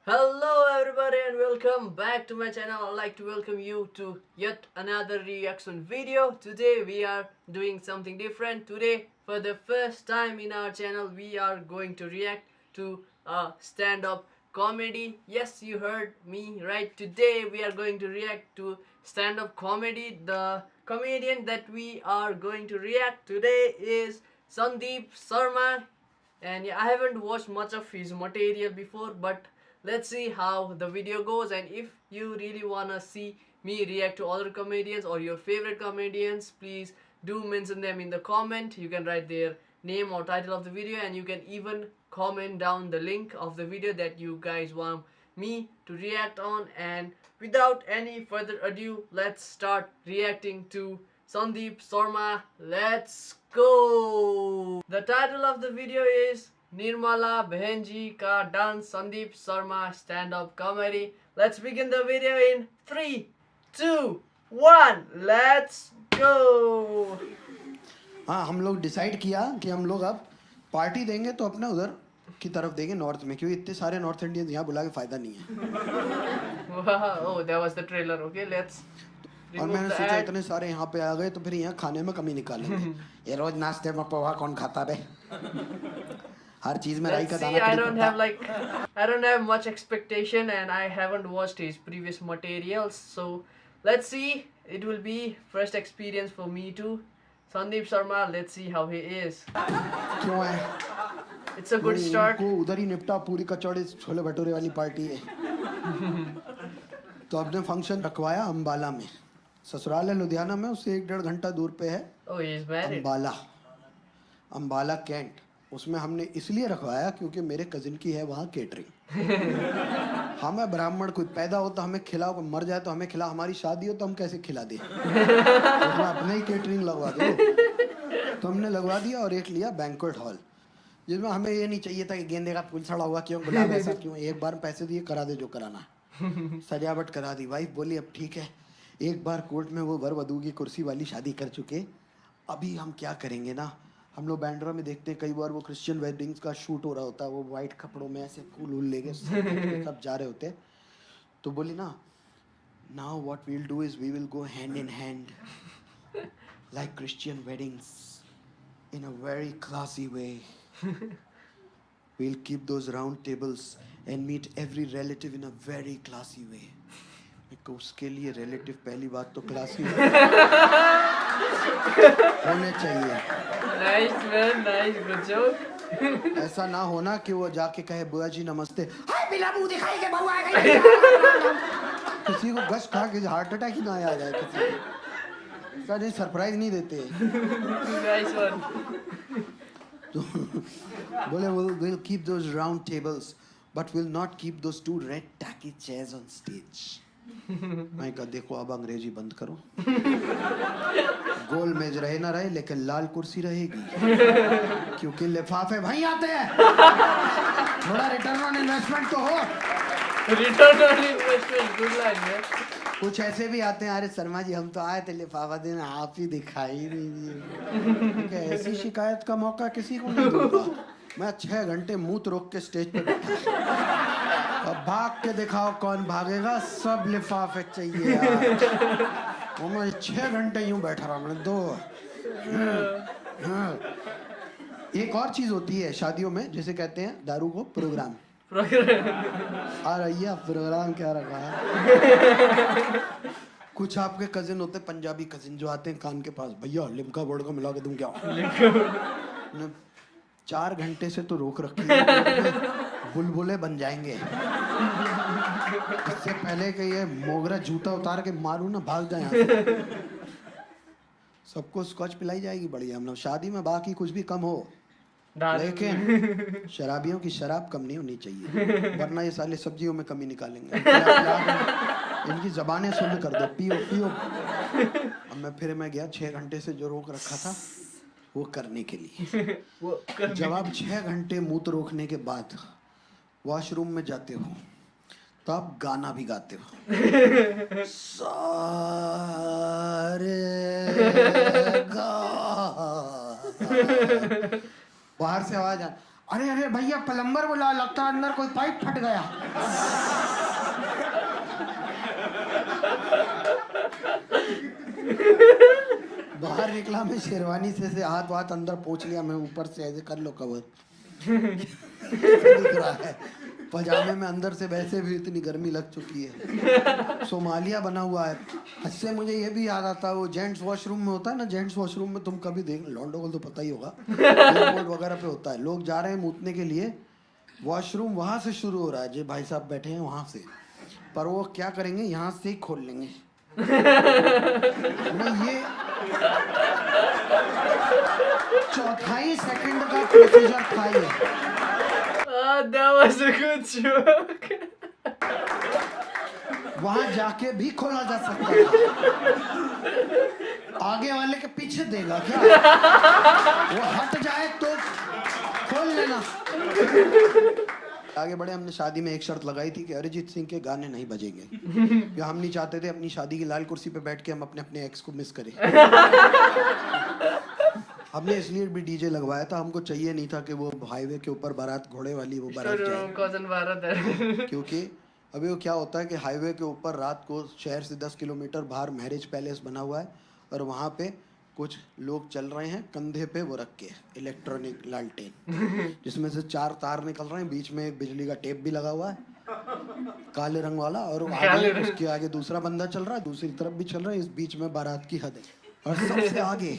Hello everybody and welcome back to my channel. I'd like to welcome you to yet another reaction video. Today we are doing something different. Today for the first time in our channel we are going to react to a stand-up comedy. Yes, you heard me right. Today we are going to react to stand-up comedy. The comedian that we are going to react today is Sandeep Sharma, and yeah, I haven't watched much of his material before, but let's see how the video goes. And if you really wanna see me react to other comedians or your favorite comedians, please do mention them in the comment. You can write their name or title of the video, and you can even comment down the link of the video that you guys want me to react on. And without any further ado, let's start reacting to Sandeep Sharma. Let's go! The title of the video is Nirmala Behenji Ka Dance Sandeep Sharma Stand Up Comedy. Let's begin the video in 3, 2, 1. Let's go! हाँ, हम लोग decide किया कि हम लोग अब party देंगे तो अपने उधर की तरफ देंगे, नॉर्थ में, क्योंकि इतने सारे नॉर्थ इंडियंस यहाँ बुला के फायदा नहीं है। Wow, oh, that was the trailer. Okay, let's और remove मैंने the सोचा ad. इतने सारे यहाँ पे आ गए तो फिर यहाँ खाने में कमी निकालेंगे। ये रोज नाश्ते में पोहा कौन खाता बे? हर चीज में राई Let's का see. दाना I कड़ी don't पत्ता। have I don't have much expectation, and I haven't watched his previous materials. So let's see. It will be first experience for me too. Sandeep Sharma. Let's see how he is. क्यों है? It's a good start. को उधर ही निपटा, पूरी कचौड़ी छोले भटूरे वाली party है। तो अपने फंक्शन रखवाया अम्बाला में, ससुराल है लुधियाना में, उससे 1-1.5 घंटा दूर पे है Oh, he is married. Ambala cantt. उसमें हमने इसलिए रखवाया क्योंकि मेरे कजिन की है वहाँ केटरिंग। हमें ब्राह्मण कोई पैदा हो तो हमें खिलाओ, कोई मर जाए तो हमें खिला, हमारी शादी हो तो हम कैसे खिला दें? उसमें अपने ही केटरिंग लगवा दो। तो हमने लगवा दिया और एक लिया बैंक्वेट हॉल, जिसमें हमें ये नहीं चाहिए था कि गेंदे का फूल सड़ा हुआ क्यों, गुलाब ऐसा क्यों। एक बार पैसे दिए, करा दे जो कराना। सजावट करा दी। वाइफ बोली अब ठीक है, एक बार कोर्ट में वो वर वधू की कुर्सी वाली शादी कर चुके, अभी हम क्या करेंगे ना। हम लोग बैंड्रा में देखते हैं कई बार वो क्रिश्चियन वेडिंग्स का शूट हो रहा होता है, वो वाइट कपड़ों में ऐसे फूल वूल लेके सब जा रहे होते हैं। तो बोली ना, now what we will do is we will go hand in hand like Christian weddings in a very classy way. We'll keep those round tables and meet every relative in a very classy way. तो उसके लिए relative पहली बात तो classy होने चाहिए। Nice man, nice, good joke. ऐसा ना होना कि वो जाके कहे बुआ जी नमस्ते, हाय बिला मुंह दिखाई के बउआ आ गई। किसी को गश खा के हार्ट अटैक ही ना आ जाए किसी को। ऐसा नहीं, सरप्राइज नहीं देते। Nice one. तो बोले we'll keep those round tables but we'll not keep those 2 red tacky chairs on stage. मैं कहा देखो अब अंग्रेजी बंद करो। गोल मेज रहे ना रहे लेकिन लाल कुर्सी रहेगी, क्योंकि लिफाफे भाई आते हैं। थोड़ा रिटर्न ऑन इन्वेस्टमेंट तो हो। Return on investment, good line, man. कुछ ऐसे भी आते हैं, अरे शर्मा जी हम तो आए थे लिफाफा देने, आप ही दिखाई नहीं दिए। ऐसी शिकायत का मौका किसी को नहीं दूंगा। मैं 6 घंटे मुंह रोक के स्टेज पे बैठा, अब भाग के दिखाओ कौन भागेगा, सब लिफाफे चाहिए यार। वो मैं 6 घंटे यूं बैठा रहा, मैंने दो। एक और चीज होती है शादियों में, जैसे कहते हैं दारू को प्रोग्राम। आ रही है प्रोग्राम क्या रखा है। कुछ आपके कजिन होते, पंजाबी कजिन जो आते हैं कान के पास, भैया लिमका बोर्ड को मिला के दूं क्या? 4 घंटे से तो रोक रखी है, बुलबुले बन जाएंगे। इससे पहले कि ये मोगरा जूता उतार के मारूं ना, भाग जाए यहाँ से। सबको स्कॉच पिलाई जाएगी बढ़िया। हम लोग शादी में बाकी कुछ भी कम हो, लेकिन शराबियों की शराब कम नहीं होनी चाहिए, वरना ये साले सब्जियों में कमी निकालेंगे। इनकी जबानें सुन कर दो, पियो पियो। अब मैं गया 6 घंटे से जो रोक रखा था वो करने के लिए। जब आप 6 घंटे मुंह रोकने के बाद वॉशरूम में जाते हो तो आप गाना भी गाते हो। सारे गा, बाहर से आवाज आ, अरे अरे भैया प्लम्बर बुला, लगता है अंदर कोई पाइप फट गया। बाहर निकला मैं शेरवानी से हाथ वाथ अंदर पहुंच लिया, मैं ऊपर से ऐसे कर लो कवर। दिख रहा है पजामे में अंदर से, वैसे भी इतनी गर्मी लग चुकी है, सोमालिया बना हुआ है। इससे मुझे ये भी याद आता है, वो जेंट्स वॉशरूम में होता है ना, जेंट्स वॉशरूम में तुम कभी देख, लॉन्डो को तो पता ही होगा, एयरपोर्ट वगैरह पे होता है, लोग जा रहे हैं मूतने के लिए, वॉशरूम वहां से शुरू हो रहा है, जो भाई साहब बैठे हैं वहां से, पर वो क्या करेंगे, यहाँ से ही खोल लेंगे। नहीं, ये 4 सेकंड का प्रोसीजर था ये। That was a good joke. वहां जाके भी खोला जा सकता है, आगे वाले के पीछे देगा क्या, वो हट जाए तो खोल लेना। आगे बढ़े, हमने शादी में एक शर्त लगाई थी कि अरिजीत सिंह के गाने नहीं बजेंगे, या हम नहीं चाहते थे अपनी शादी की लाल कुर्सी पे बैठ के हम अपने अपने एक्स को मिस करें। हमने इसलिए भी डीजे लगवाया था, हमको चाहिए नहीं था कि वो हाईवे के ऊपर बारात घोड़े वाली वो बारात जाए, कौन बारात है? क्योंकि अभी वो क्या होता है कि हाईवे के ऊपर रात को शहर से 10 किलोमीटर बाहर मैरिज पैलेस बना हुआ है, और वहाँ पे कुछ लोग चल रहे हैं कंधे पे वो रख के इलेक्ट्रॉनिक लालटेन, जिसमें से 4 तार निकल रहे हैं, बीच में एक बिजली का टेप भी लगा हुआ है काले रंग वाला, और आगे उसके आगे दूसरा बंदा चल रहा है, दूसरी तरफ भी चल रहा है, इस बीच में बारात की हद है, और सबसे आगे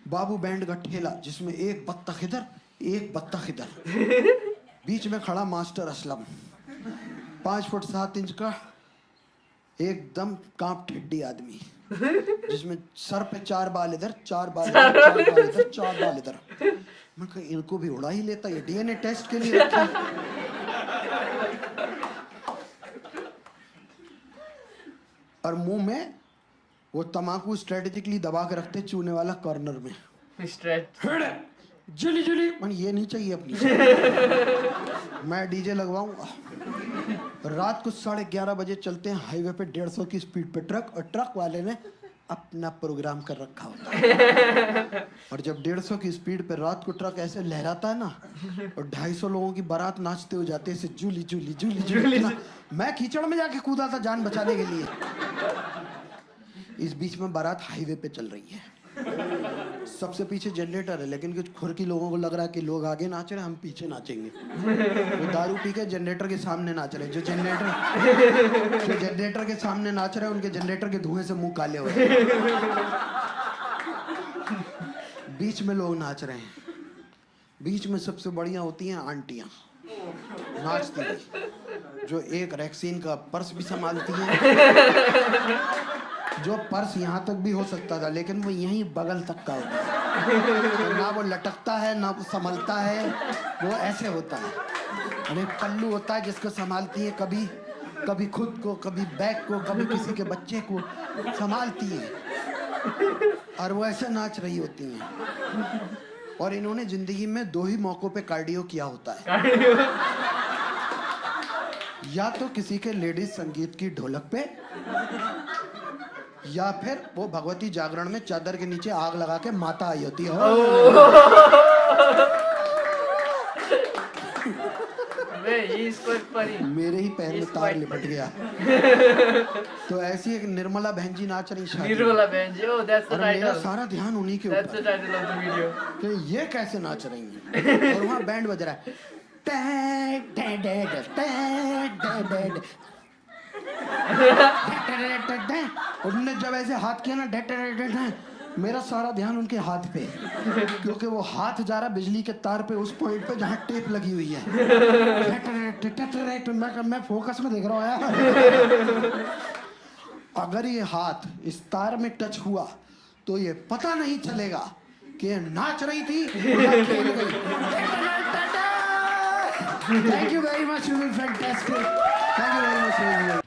बाबू बैंड का ठेला, जिसमें एक बत्तख इधर एक बत्तख इधर, बीच में खड़ा मास्टर असलम, 5 फुट 7 इंच का एकदम कांप ठिड्डी आदमी, जिसमें सर पे 4 बाल इधर 4 बाल इधर 4 बाल इधर 4 बाल इधर। मैं कहा इनको भी उड़ा ही लेता, ये डीएनए टेस्ट के लिए रखा। और मुंह में वो तम्बाकू स्ट्रेटेजिकली दबा के रखते चूने वाला कॉर्नर में, जुली जुली, मन ये नहीं चाहिए अपनी। मैं डीजे लगवाऊंगा, रात को 11:30 बजे चलते हैं हाईवे पे 150 की स्पीड पे ट्रक, और ट्रक वाले ने अपना प्रोग्राम कर रखा होता है, और जब 150 की स्पीड पे रात को ट्रक ऐसे लहराता है ना, और 250 लोगों की बारात नाचते हुए जाते हैं जूली जूली जूली जूली, मैं कीचड़ में जाके कूदा था जान बचाने के लिए। इस बीच में बारात हाईवे पे चल रही है, सबसे पीछे जनरेटर है, लेकिन कुछ खुरकी लोगों को लग रहा है कि लोग आगे नाच रहे हैं, हम पीछे नाचेंगे, वो दारू पी के जनरेटर के सामने नाच रहे हैं, जो जनरेटर के सामने नाच रहे हैं उनके जनरेटर के धुएं से मुंह काले हो रहे हैं। बीच में लोग नाच रहे हैं, बीच में सबसे बढ़िया होती हैं आंटियां नाचती हैं, जो एक रैक्सीन का पर्स भी संभालती हैं, जो पर्स यहाँ तक भी हो सकता था, लेकिन वो यहीं बगल तक का होता है, तो ना वो लटकता है ना वो संभलता है, वो ऐसे होता है, और एक पल्लू होता है जिसको संभालती है, कभी कभी खुद को, कभी बैग को, कभी किसी के बच्चे को संभालती है, और वो ऐसे नाच रही होती हैं। और इन्होंने जिंदगी में 2 ही मौकों पे कार्डियो किया होता है, या तो किसी के लेडीज संगीत की ढोलक पे, या फिर वो भगवती जागरण में चादर के नीचे आग लगा के माता आई होती है। मेरे ही पैर में तार लिपट गया। तो ऐसी एक निर्मला बहन जी नाच रही शादी, निर्मला बहन जी, ओह दैट्स द टाइटल, मेरा सारा ध्यान उन्हीं के ऊपर, that's the title of the video, कि ये कैसे नाच रही हैं, और वहाँ बैंड बज रहा है, उन्होंने जब ऐसे हाथ किया ना, मेरा सारा ध्यान उनके हाथ पे, क्योंकि वो हाथ जा रहा बिजली के तार पे उस पॉइंट पे जहाँ टेप लगी हुई है। मैं फोकस में देख रहा हूँ यार, अगर ये हाथ इस तार में टच हुआ तो ये पता नहीं चलेगा कि ये नाच रही थी या खेल गई। Thank you very much, you were fantastic. Thank you very much.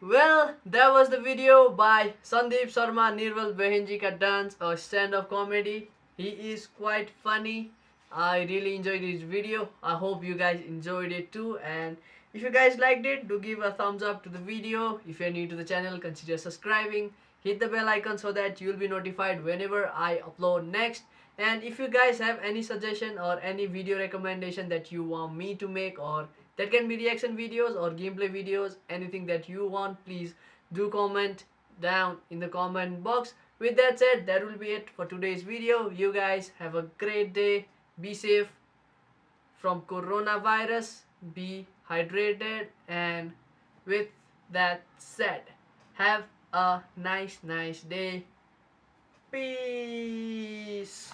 Well, that was the video by Sandeep Sharma, Nirmal Behenji ka dance or stand-up comedy. He is quite funny. I really enjoyed his video. I hope you guys enjoyed it too. And if you guys liked it, do give a thumbs up to the video. If you're new to the channel, consider subscribing. Hit the bell icon so that you'll be notified whenever I upload next. And if you guys have any suggestion or any video recommendation that you want me to make, or that can be reaction videos or gameplay videos, anything that you want, please do comment down in the comment box. With that said, that will be it for today's video. You guys have a great day. Be safe from coronavirus. Be hydrated. And with that said, have a nice day. Peace.